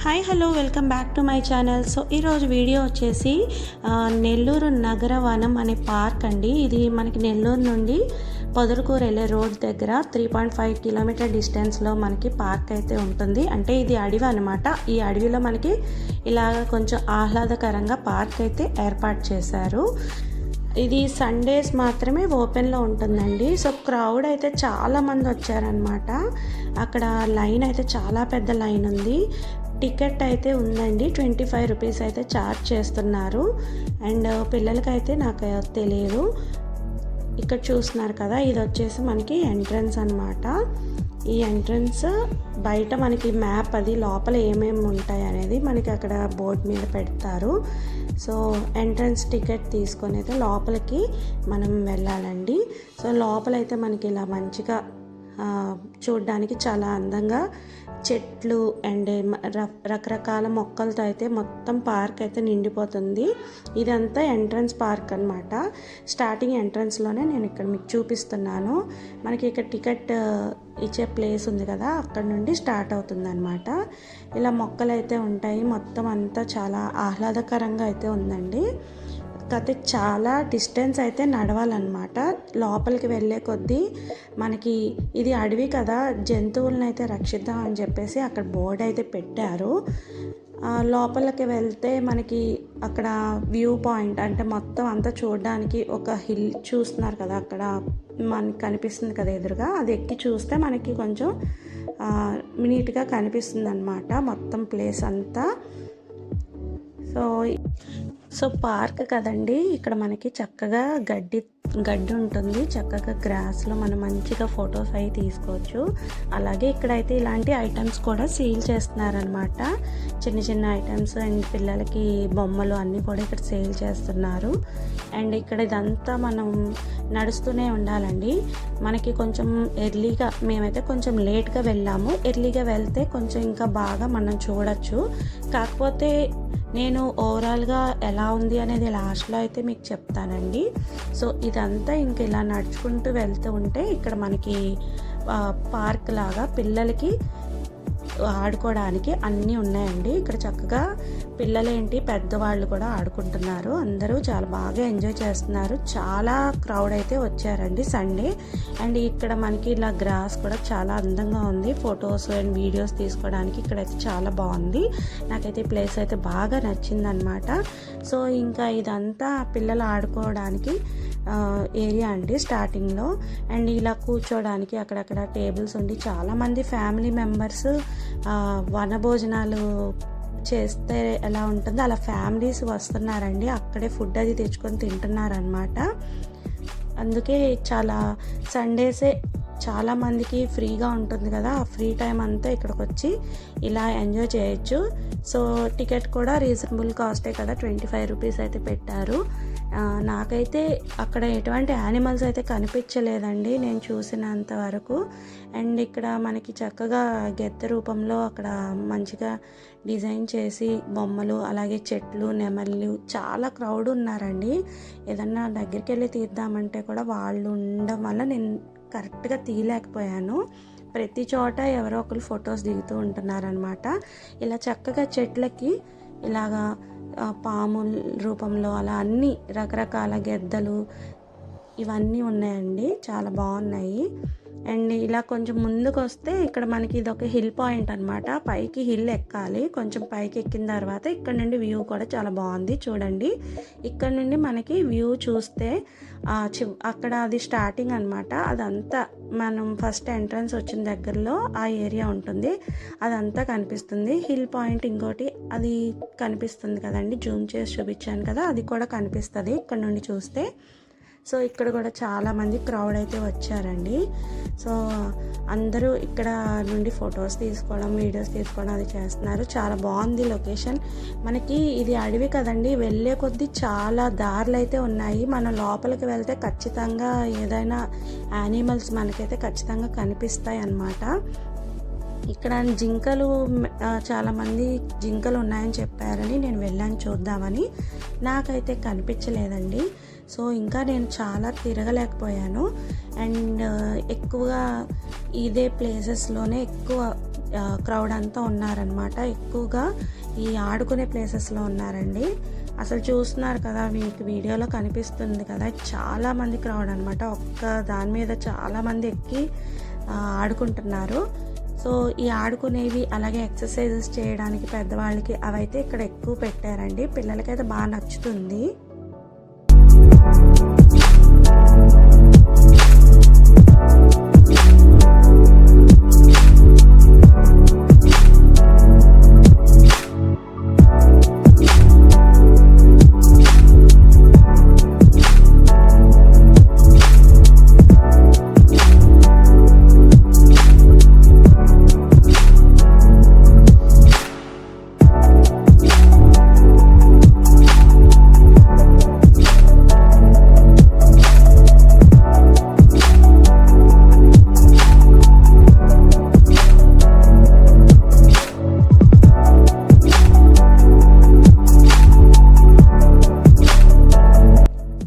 Hi hello welcome back to my channel. So ఈరోజు video వచ్చేసి నెల్లూరు నగర వనం అనే పార్క్ అండి. ఇది మనకి నెల్లూరు నుండి పొదలకూరు వెళ్ళే రోడ్ దగ్గర 3.5 కిలోమీటర్ డిస్టెన్స్లో మనకి పార్క్ అయితే ఉంటుంది. అంటే ఇది అడవి అనమాట. ఈ అడవిలో మనకి ఇలాగ కొంచెం ఆహ్లాదకరంగా పార్క్ అయితే ఏర్పాటు చేశారు. ఇది సండేస్ మాత్రమే ఓపెన్లో ఉంటుందండి. సో క్రౌడ్ అయితే చాలామంది వచ్చారనమాట. అక్కడ లైన్ అయితే చాలా పెద్ద లైన్ ఉంది. టికెట్ అయితే ఉందండి, 25 రూపీస్ అయితే ఛార్జ్ చేస్తున్నారు. అండ్ పిల్లలకైతే నాకు తెలియదు. ఇక్కడ చూస్తున్నారు కదా, ఇది వచ్చేసి మనకి ఎంట్రన్స్ అనమాట. ఈ ఎంట్రన్స్ బయట మనకి మ్యాప్ అది లోపల ఏమేమి ఉంటాయి అనేది మనకి అక్కడ బోర్డు మీద పెడతారు. సో ఎంట్రన్స్ టికెట్ తీసుకొని అయితే లోపలికి మనం వెళ్ళాలండి. సో లోపలైతే మనకి ఇలా మంచిగా చూడడానికి చాలా అందంగా చెట్లు అండ్ రకరకాల మొక్కలతో అయితే మొత్తం పార్క్ అయితే నిండిపోతుంది. ఇదంతా ఎంట్రన్స్ పార్క్ అనమాట. స్టార్టింగ్ ఎంట్రన్స్లోనే నేను ఇక్కడ మీకు చూపిస్తున్నాను. మనకి ఇక్కడ టికెట్ ఇచ్చే ప్లేస్ ఉంది కదా, అక్కడ నుండి స్టార్ట్ అవుతుంది అనమాట. ఇలా మొక్కలు అయితే ఉంటాయి. మొత్తం అంతా చాలా ఆహ్లాదకరంగా అయితే ఉందండి. కాకపోతే చాలా డిస్టెన్స్ అయితే నడవాలన్నమాట. లోపలికి వెళ్ళే కొద్దీ మనకి ఇది అడవి కదా, జంతువులను అయితే రక్షిద్దాం అని చెప్పేసి అక్కడ బోర్డు అయితే పెట్టారు. లోపలికి వెళ్తే మనకి అక్కడ వ్యూ పాయింట్ అంటే మొత్తం అంతా చూడడానికి ఒక హిల్ చూస్తున్నారు కదా, అక్కడ మనకి కనిపిస్తుంది కదా ఎదురుగా, అది ఎక్కి చూస్తే మనకి కొంచెం నీట్గా కనిపిస్తుంది అన్నమాట మొత్తం ప్లేస్ అంతా. సో పార్క్ కదండి, ఇక్కడ మనకి చక్కగా గడ్డి ఉంటుంది. చక్కగా గ్రాస్లో మనం మంచిగా ఫొటోస్ అవి తీసుకోవచ్చు. అలాగే ఇక్కడైతే ఇలాంటి ఐటమ్స్ కూడా సేల్ చేస్తున్నారనమాట. చిన్న చిన్న ఐటమ్స్ అండ్ పిల్లలకి బొమ్మలు అన్నీ కూడా ఇక్కడ సేల్ చేస్తున్నారు. అండ్ ఇక్కడ ఇదంతా మనం నడుస్తూనే ఉండాలండి. మనకి కొంచెం ఎర్లీగా, మేమైతే కొంచెం లేట్గా వెళ్ళాము. ఎర్లీగా వెళ్తే కొంచెం ఇంకా బాగా మనం చూడొచ్చు. కాకపోతే నేను ఓవరాల్గా ఎలా ఉంది అనేది లాస్ట్లో అయితే మీకు చెప్తానండి. సో ఇదంతా ఇంక ఇలా నడుచుకుంటూ వెళ్తూ ఉంటే ఇక్కడ మనకి పార్క్ లాగా పిల్లలకి ఆడుకోవడానికి అన్నీ ఉన్నాయండి. ఇక్కడ చక్కగా పిల్లలేంటి పెద్దవాళ్ళు కూడా ఆడుకుంటున్నారు. అందరూ చాలా బాగా ఎంజాయ్ చేస్తున్నారు. చాలా క్రౌడ్ అయితే వచ్చారండి సండే. అండ్ ఇక్కడ మనకి ఇలా గ్రాస్ కూడా చాలా అందంగా ఉంది. ఫొటోస్ అండ్ వీడియోస్ తీసుకోవడానికి ఇక్కడైతే చాలా బాగుంది. నాకైతే ఈ ప్లేస్ అయితే బాగా నచ్చిందనమాట. సో ఇంకా ఇదంతా పిల్లలు ఆడుకోవడానికి ఏరియా అండి స్టార్టింగ్లో. అండ్ ఇలా కూర్చోడానికి అక్కడక్కడ టేబుల్స్ ఉండి చాలామంది ఫ్యామిలీ మెంబర్స్ వనభోజనాలు చేస్తే ఎలా ఉంటుందో అలా ఫ్యామిలీస్ వస్తున్నారండి. అక్కడే ఫుడ్ అది తెచ్చుకొని తింటున్నారనమాట. అందుకే చాలా సండేసే చాలామందికి ఫ్రీగా ఉంటుంది కదా, ఆ ఫ్రీ టైం అంతా ఇక్కడికి వచ్చి ఇలా ఎంజాయ్ చేయొచ్చు. సో టికెట్ కూడా రీజనబుల్ కాస్టే కదా, 25 రూపీస్ అయితే పెట్టారు. నాకైతే అక్కడ ఎటువంటి యానిమల్స్ అయితే కనిపించలేదండి నేను చూసినంత వరకు. అండ్ ఇక్కడ మనకి చక్కగా గెత్త రూపంలో అక్కడ మంచిగా డిజైన్ చేసి బొమ్మలు, అలాగే చెట్లు, నెమళ్ళు, చాలా క్రౌడ్ ఉన్నారండి. ఏదన్నా దగ్గరికి వెళ్ళి తీద్దామంటే కూడా వాళ్ళు ఉండడం వల్ల నేను కరెక్ట్గా తీయలేకపోయాను. ప్రతి చోట ఎవరో ఒకరు ఫొటోస్ దిగుతూ ఉంటున్నారనమాట. ఇలా చక్కగా చెట్లకి ఇలాగా పాముల రూపంలో అలా అన్ని రకరకాల గెద్దలు ఇవన్నీ ఉన్నాయండి, చాలా బాగున్నాయి. అండ్ ఇలా కొంచెం ముందుకు వస్తే ఇక్కడ మనకి ఇది ఒక హిల్ పాయింట్ అనమాట. పైకి హిల్ ఎక్కాలి. కొంచెం పైకి ఎక్కిన తర్వాత ఇక్కడ నుండి వ్యూ కూడా చాలా బాగుంది చూడండి. ఇక్కడ నుండి మనకి వ్యూ చూస్తే అక్కడ అది స్టార్టింగ్ అనమాట. అదంతా మనం ఫస్ట్ ఎంట్రన్స్ వచ్చిన దగ్గరలో ఆ ఏరియా ఉంటుంది, అదంతా కనిపిస్తుంది. హిల్ పాయింట్ ఇంకోటి అది కనిపిస్తుంది కదండి, జూమ్ చేసి చూపించాను కదా, అది కూడా కనిపిస్తుంది ఇక్కడ నుండి చూస్తే. సో ఇక్కడ కూడా చాలామంది క్రౌడ్ అయితే వచ్చారండి. సో అందరూ ఇక్కడ నుండి ఫొటోస్ తీసుకోవడం, వీడియోస్ తీసుకోవడం అది చేస్తున్నారు. చాలా బాగుంది లొకేషన్. మనకి ఇది అడవి కదండి, వెళ్ళే కొద్దీ చాలా దారులు అయితే ఉన్నాయి. మనం లోపలికి వెళ్తే ఖచ్చితంగా ఏదైనా యానిమల్స్ మనకైతే ఖచ్చితంగా కనిపిస్తాయి అన్నమాట. ఇక్కడ జింకలు, చాలామంది జింకలు ఉన్నాయని చెప్పారని నేను వెళ్ళాను చూద్దామని. నాకైతే కనిపించలేదండి. సో ఇంకా నేను చాలా తిరగలేకపోయాను. అండ్ ఎక్కువగా ఇదే ప్లేసెస్లోనే ఎక్కువ క్రౌడ్ అంతా ఉన్నారనమాట. ఎక్కువగా ఈ ఆడుకునే ప్లేసెస్లో ఉన్నారండి. అసలు చూస్తున్నారు కదా, మీకు వీడియోలో కనిపిస్తుంది కదా, చాలామంది క్రౌడ్ అనమాట. ఒక్క దాని మీద చాలామంది ఎక్కి ఆడుకుంటున్నారు. సో ఈ ఆడుకునేవి అలాగే ఎక్సర్సైజెస్ చేయడానికి పెద్దవాళ్ళకి అవైతే ఇక్కడ ఎక్కువ పెట్టారండి. పిల్లలకైతే బాగా నచ్చుతుంది.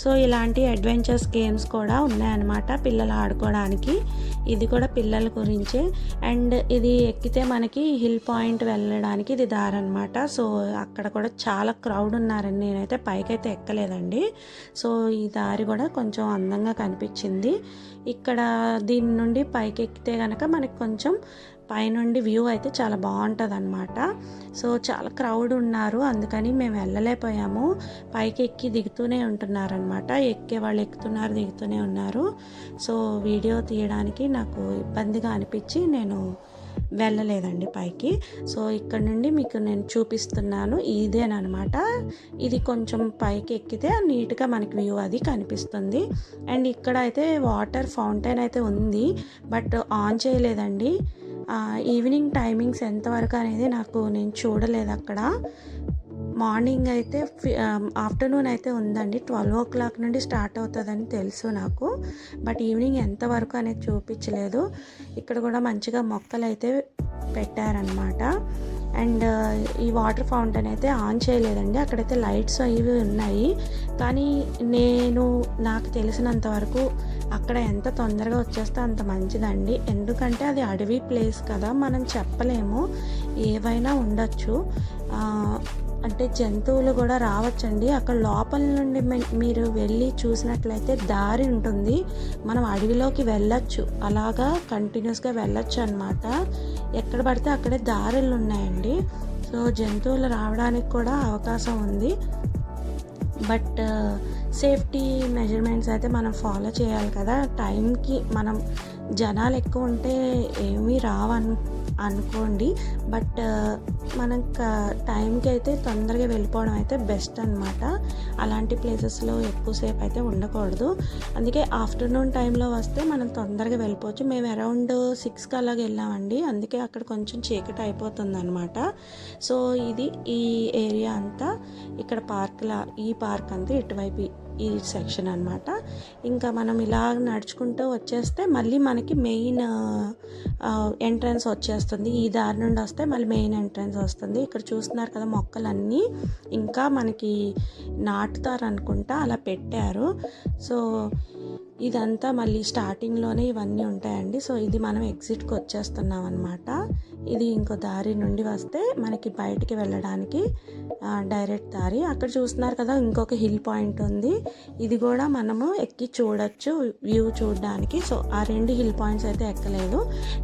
సో ఇలాంటి అడ్వెంచర్స్ గేమ్స్ కూడా ఉన్నాయన్నమాట పిల్లలు ఆడుకోవడానికి. ఇది కూడా పిల్లల గురించే. అండ్ ఇది ఎక్కితే మనకి హిల్ పాయింట్ వెళ్ళడానికి ఇది దారి అనమాట. సో అక్కడ కూడా చాలా క్రౌడ్ ఉన్నారండి. నేనైతే పైకైతే ఎక్కలేదండి. సో ఈ దారి కూడా కొంచెం అందంగా కనిపించింది. ఇక్కడ దీని నుండి పైకి ఎక్కితే కనుక మనకి కొంచెం పైనుండి వ్యూ అయితే చాలా బాగుంటుంది అనమాట. సో చాలా క్రౌడ్ ఉన్నారు, అందుకని మేము వెళ్ళలేకపోయాము. పైకి ఎక్కి దిగుతూనే ఉంటున్నారనమాట. ఎక్కే వాళ్ళు ఎక్కుతున్నారు, దిగుతూనే ఉన్నారు. సో వీడియో తీయడానికి నాకు ఇబ్బందిగా అనిపించి నేను వెళ్ళలేదండి పైకి. సో ఇక్కడ నుండి మీకు నేను చూపిస్తున్నాను. ఇదేనమాట. ఇది కొంచెం పైకి ఎక్కితే నీట్గా మనకి వ్యూ అది కనిపిస్తుంది. అండ్ ఇక్కడ అయితే వాటర్ ఫౌంటైన్ అయితే ఉంది, బట్ ఆన్ చేయలేదండి. ఈవినింగ్ టైమింగ్స్ ఎంతవరకు అనేది నేను చూడలేదు అక్కడ. మార్నింగ్ అయితే ఆఫ్టర్నూన్ అయితే ఉందండి. 12 o'clock నుండి స్టార్ట్ అవుతుందని తెలుసు నాకు, బట్ ఈవినింగ్ ఎంతవరకు అనేది చూపించలేదు. ఇక్కడ కూడా మంచిగా మొక్కలు అయితే పెట్టారనమాట. అండ్ ఈ వాటర్ ఫౌంటైన్ అయితే ఆన్ చేయలేదండి. అక్కడైతే లైట్స్ అవి ఉన్నాయి, కానీ నాకు తెలిసినంత వరకు అక్కడ ఎంత తొందరగా వచ్చేస్తే అంత మంచిదండి. ఎందుకంటే అది అడవి ప్లేస్ కదా, మనం చెప్పలేము, ఏవైనా ఉండొచ్చు. అంటే జంతువులు కూడా రావచ్చండి. అక్కడ లోపల నుండి మీరు వెళ్ళి చూసినట్లయితే దారి ఉంటుంది, మనం అడవిలోకి వెళ్ళొచ్చు, అలాగా కంటిన్యూస్గా వెళ్ళొచ్చు అనమాట. ఎక్కడ పడితే అక్కడే దారులు ఉన్నాయండి. సో జంతువులు రావడానికి కూడా అవకాశం ఉంది, బట్ సేఫ్టీ మెజర్మెంట్స్ అయితే మనం ఫాలో చేయాలి కదా. టైంకి మనం జనాలు ఎక్కువ ఉంటే ఏమీ అనుకోండి, బట్ మనం టైంకి అయితే తొందరగా వెళ్ళిపోవడం అయితే బెస్ట్ అనమాట. అలాంటి ప్లేసెస్లో ఎక్కువసేపు అయితే ఉండకూడదు. అందుకే ఆఫ్టర్నూన్ టైంలో వస్తే మనం తొందరగా వెళ్ళిపోవచ్చు. మేము అరౌండ్ 6కి అలాగ వెళ్ళామండి, అందుకే అక్కడ కొంచెం చీకటి అయిపోతుంది అనమాట. సో ఇది ఈ ఏరియా అంతా, ఇక్కడ ఈ పార్క్ అంతా ఇటువైపు ఈ సెక్షన్ అనమాట. ఇంకా మనం ఇలా నడుచుకుంటూ వచ్చేస్తే మళ్ళీ మనకి మెయిన్ ఎంట్రన్స్ వచ్చేస్తుంది. ఈ దారి నుండి వస్తే మళ్ళీ మెయిన్ ఎంట్రన్స్ వస్తుంది. ఇక్కడ చూస్తున్నారు కదా మొక్కలన్నీ ఇంకా మనకి నాటుతారు అనుకుంటా, అలా పెట్టారు. సో ఇదంతా మళ్ళీ స్టార్టింగ్లోనే ఇవన్నీ ఉంటాయండి. సో ఇది మనం ఎగ్జిట్కి వచ్చేస్తున్నాం అనమాట. ఇది ఇంకో దారి నుండి వస్తే మనకి బయటికి వెళ్ళడానికి డైరెక్ట్ దారి. అక్కడ చూస్తున్నారు కదా ఇంకొక హిల్ పాయింట్ ఉంది, ఇది కూడా మనము ఎక్కి చూడొచ్చు వ్యూ చూడడానికి. సో ఆ 2 హిల్ పాయింట్స్ అయితే ఎక్కలేదు.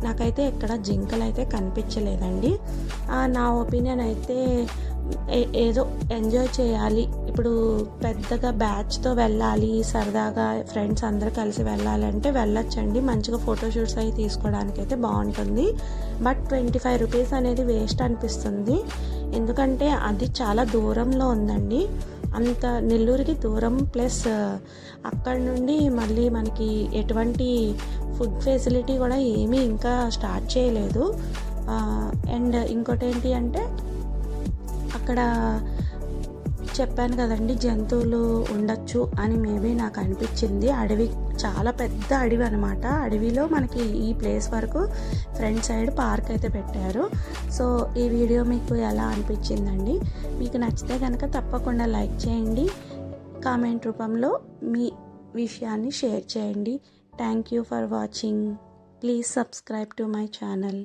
నాకైతే ఇక్కడ జింకలు అయితే కనిపించలేదండి. నా ఒపీనియన్ అయితే ఏదో ఎంజాయ్ చేయాలి, ఇప్పుడు పెద్దగా బ్యాచ్తో వెళ్ళాలి, సరదాగా ఫ్రెండ్స్ అందరూ కలిసి వెళ్ళాలంటే వెళ్ళొచ్చండి. మంచిగా ఫోటోషూట్స్ అవి తీసుకోవడానికి అయితే బాగుంటుంది. బట్ 25 రూపీస్ అనేది వేస్ట్ అనిపిస్తుంది, ఎందుకంటే అది చాలా దూరంలో ఉందండి. అంత నెల్లూరుకి దూరం, ప్లస్ అక్కడ నుండి మళ్ళీ మనకి ఎటువంటి ఫుడ్ ఫెసిలిటీ కూడా ఏమీ ఇంకా స్టార్ట్ చేయలేదు. అండ్ ఇంకోటి ఏంటి అంటే అక్కడ చెప్పాను కదండి జంతువులు ఉండొచ్చు అని మేబీ నాకు అనిపించింది. అడవి చాలా పెద్ద అడవి అనమాట. అడవిలో మనకి ఈ ప్లేస్ వరకు ఫ్రంట్ సైడ్ పార్క్ అయితే పెట్టారు. సో ఈ వీడియో మీకు ఎలా అనిపించిందండి? మీకు నచ్చితే కనుక తప్పకుండా లైక్ చేయండి, కామెంట్ రూపంలో మీ విషయాన్ని షేర్ చేయండి. Thank you for watching. Please subscribe to my channel.